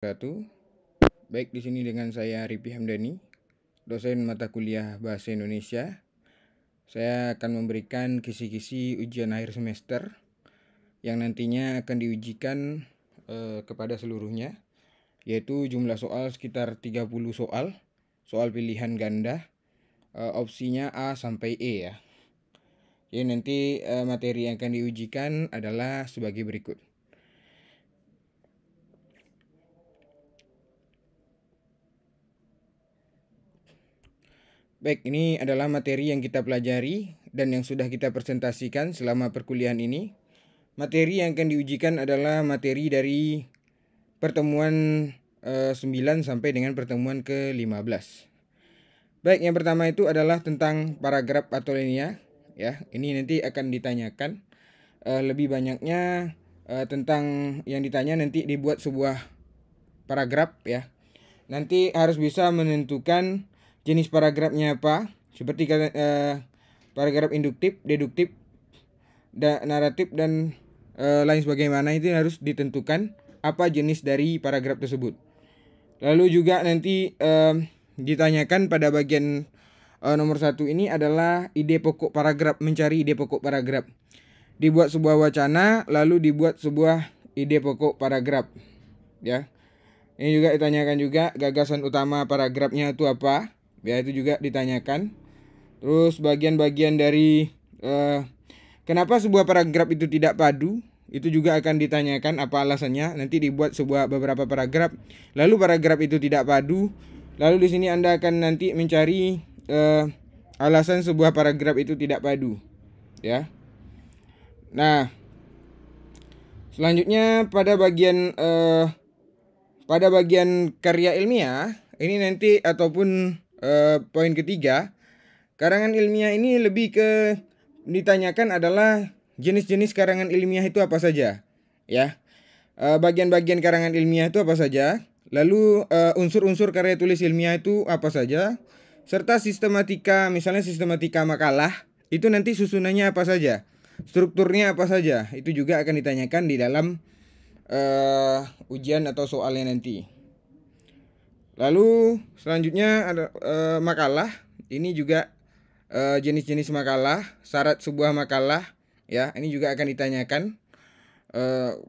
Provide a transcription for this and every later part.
Wabarakatuh. Baik, di sini dengan saya Ripi Hamdani, dosen mata kuliah Bahasa Indonesia. Saya akan memberikan kisi-kisi ujian akhir semester yang nantinya akan diujikan kepada seluruhnya, yaitu jumlah soal sekitar 30 soal pilihan ganda, opsinya A sampai E ya. Jadi nanti materi yang akan diujikan adalah sebagai berikut. Baik, ini adalah materi yang kita pelajari dan yang sudah kita presentasikan selama perkuliahan ini. Materi yang akan diujikan adalah materi dari pertemuan 9 sampai dengan pertemuan ke-15. Baik, yang pertama itu adalah tentang paragraf atau linear ya. Ini nanti akan ditanyakan lebih banyaknya tentang yang ditanya nanti dibuat sebuah paragraf ya. Nanti harus bisa menentukan jenis paragrafnya apa, seperti paragraf induktif, deduktif, naratif dan lain sebagaimana. Itu harus ditentukan apa jenis dari paragraf tersebut. Lalu juga nanti ditanyakan pada bagian nomor 1 ini adalah ide pokok paragraf, mencari ide pokok paragraf. Dibuat sebuah wacana, lalu dibuat sebuah ide pokok paragraf ya. Ini juga ditanyakan juga gagasan utama paragrafnya itu apa. Ya, itu juga ditanyakan. Terus bagian-bagian dari kenapa sebuah paragraf itu tidak padu, itu juga akan ditanyakan apa alasannya. Nanti dibuat beberapa paragraf, lalu paragraf itu tidak padu. Lalu di sini Anda akan nanti mencari alasan sebuah paragraf itu tidak padu, ya. Nah, selanjutnya pada bagian karya ilmiah ini nanti ataupun poin ketiga, karangan ilmiah ini lebih ke ditanyakan adalah jenis-jenis karangan ilmiah itu apa saja, ya. Bagian-bagian karangan ilmiah itu apa saja, lalu unsur-unsur karya tulis ilmiah itu apa saja, serta sistematika, misalnya sistematika makalah, itu nanti susunannya apa saja, strukturnya apa saja, itu juga akan ditanyakan di dalam ujian atau soalnya nanti. Lalu selanjutnya ada makalah. Ini juga jenis-jenis makalah, syarat sebuah makalah ya. Ini juga akan ditanyakan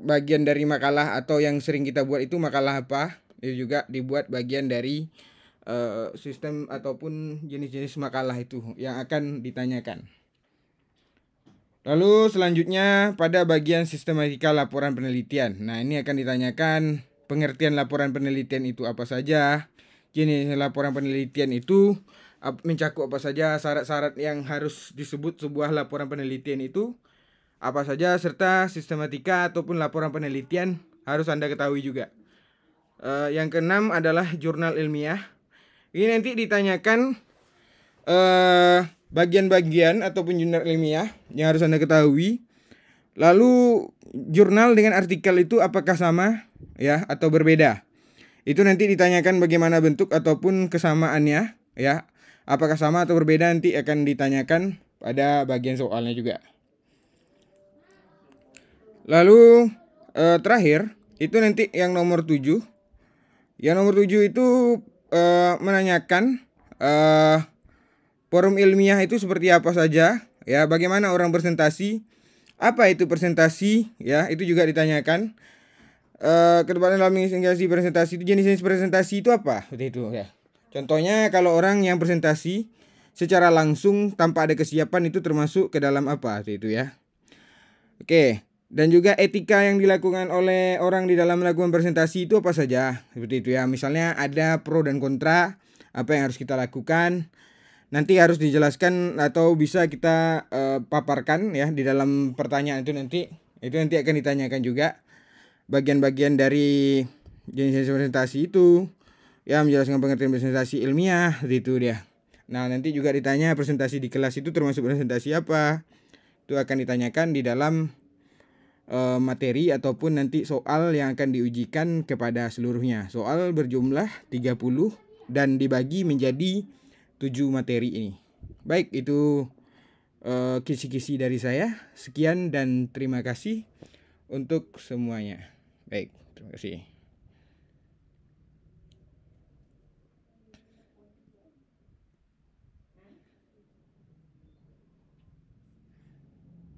bagian dari makalah atau yang sering kita buat itu makalah apa. Itu juga dibuat bagian dari sistem ataupun jenis-jenis makalah itu yang akan ditanyakan. Lalu selanjutnya pada bagian sistematika laporan penelitian. Nah, ini akan ditanyakan pengertian laporan penelitian itu apa saja, jenis laporan penelitian itu mencakup apa saja, syarat-syarat yang harus disebut sebuah laporan penelitian itu apa saja, serta sistematika ataupun laporan penelitian harus Anda ketahui juga. Yang keenam adalah jurnal ilmiah. Ini nanti ditanyakan bagian-bagian ataupun jurnal ilmiah yang harus Anda ketahui. Lalu jurnal dengan artikel itu apakah sama ya atau berbeda? Itu nanti ditanyakan bagaimana bentuk ataupun kesamaannya ya. Apakah sama atau berbeda nanti akan ditanyakan pada bagian soalnya juga. Lalu terakhir itu nanti yang nomor 7. Yang nomor 7 itu menanyakan forum ilmiah itu seperti apa saja ya, bagaimana orang presentasi, apa itu presentasi ya, itu juga ditanyakan. Kedepatan dalam investigasi presentasi itu jenis-jenis presentasi itu apa, seperti itu ya. Contohnya kalau orang yang presentasi secara langsung tanpa ada kesiapan itu termasuk ke dalam apa, seperti itu ya. Oke, dan juga etika yang dilakukan oleh orang di dalam melakukan presentasi itu apa saja, seperti itu ya. Misalnya ada pro dan kontra, apa yang harus kita lakukan. Nanti harus dijelaskan atau bisa kita paparkan ya di dalam pertanyaan itu nanti. Itu nanti akan ditanyakan juga bagian-bagian dari jenis presentasi itu ya, menjelaskan pengertian presentasi ilmiah gitu dia. Nah, nanti juga ditanya presentasi di kelas itu termasuk presentasi apa. Itu akan ditanyakan di dalam materi ataupun nanti soal yang akan diujikan kepada seluruhnya. Soal berjumlah 30 dan dibagi menjadi 7 materi ini. Baik, itu kisi-kisi dari saya. Sekian dan terima kasih untuk semuanya. Baik, terima kasih.